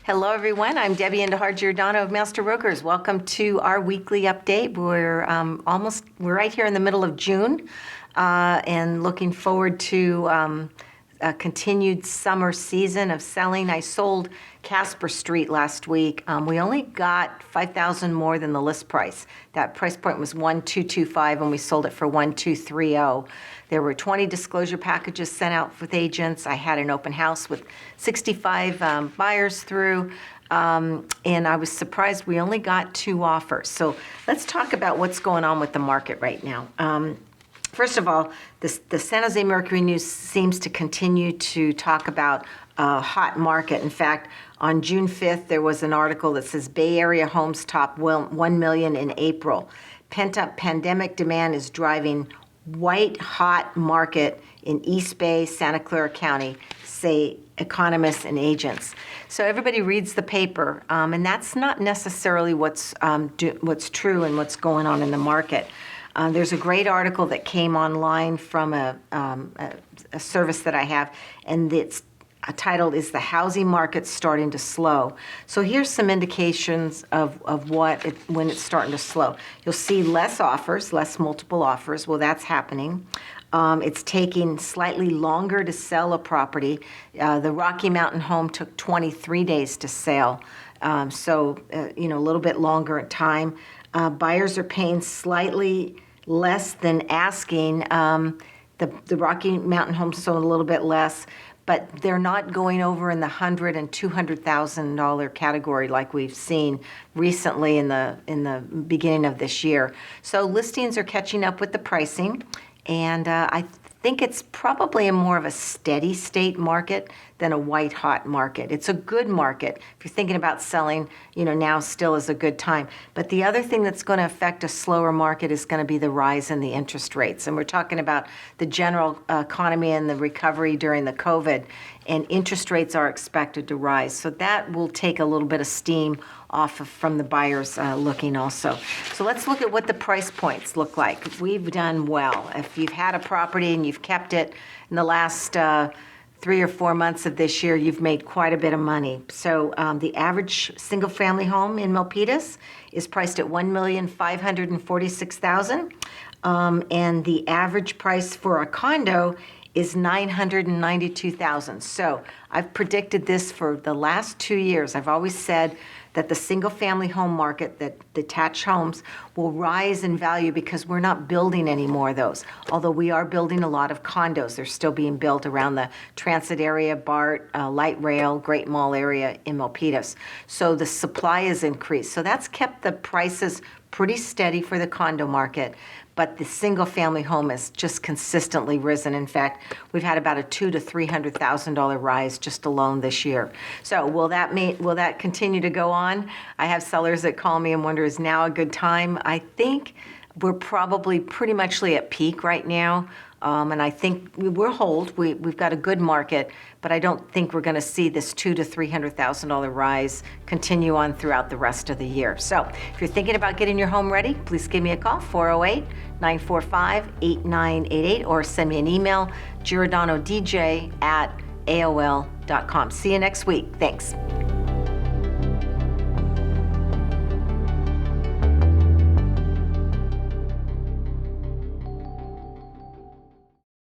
Hello, everyone. I'm Debbie Giordano of Master Brokers. Welcome to our weekly update. We're right here in the middle of June, and looking forward to a continued summer season of selling. I sold Casper Street last week. We only got $5,000 more than the list price. That price point was $1,225, and we sold it for $1,230. There were 20 disclosure packages sent out with agents. I had an open house with 65 buyers through, and I was surprised we only got 2 offers. So let's talk about what's going on with the market right now. First of all, the San Jose Mercury News seems to continue to talk about a hot market. In fact, on June 5th, there was an article that says Bay Area homes top 1 million in April. Pent-up pandemic demand is driving white-hot market in East Bay, Santa Clara County, say economists and agents. So everybody reads the paper, and that's not necessarily what's true and what's going on in the market. There's a great article that came online from a service that I have, and it's titled, "Is the Housing Market Starting to Slow?" So here's some indications of when it's starting to slow. You'll see less offers, less multiple offers. Well, that's happening. It's taking slightly longer to sell a property. The Rocky Mountain home took 23 days to sell, so a little bit longer in time. Buyers are paying slightly less than asking. The Rocky Mountain home sold a little bit less, but they're not going over in the $100,000 and $200,000 category like we've seen recently in the beginning of this year. So listings are catching up with the pricing, and I think it's probably more of a steady state market than a white hot market. It's a good market. If you're thinking about selling, now still is a good time. But the other thing that's going to affect a slower market is going to be the rise in the interest rates. And we're talking about the general economy and the recovery during the COVID, and interest rates are expected to rise. So that will take a little bit of steam off from the buyers looking also. So let's look at what the price points look like. We've done well. If you've had a property and you've kept it in the last 3 or 4 months of this year, you've made quite a bit of money. So the average single-family home in Milpitas is priced at $1,546,000, and the average price for a condo is $992,000. So I've predicted this for the last 2 years. I've always said that the single-family home market, that detached homes, will rise in value because we're not building any more of those. Although we are building a lot of condos. They're still being built around the Transit area, BART, Light Rail, Great Mall area in Milpitas. So the supply has increased. So that's kept the prices pretty steady for the condo market, but the single-family home has just consistently risen. In fact, we've had about a $200,000 to $300,000 rise just alone this year. So will that continue to go on? I have sellers that call me and wonder, is now a good time? I think we're probably pretty much at peak right now. And I think we've got a good market, but I don't think we're going to see this $200,000 to $300,000 rise continue on throughout the rest of the year. So if you're thinking about getting your home ready, please give me a call, 408-945-8988, or send me an email, giordanodj@aol.com. See you next week. Thanks.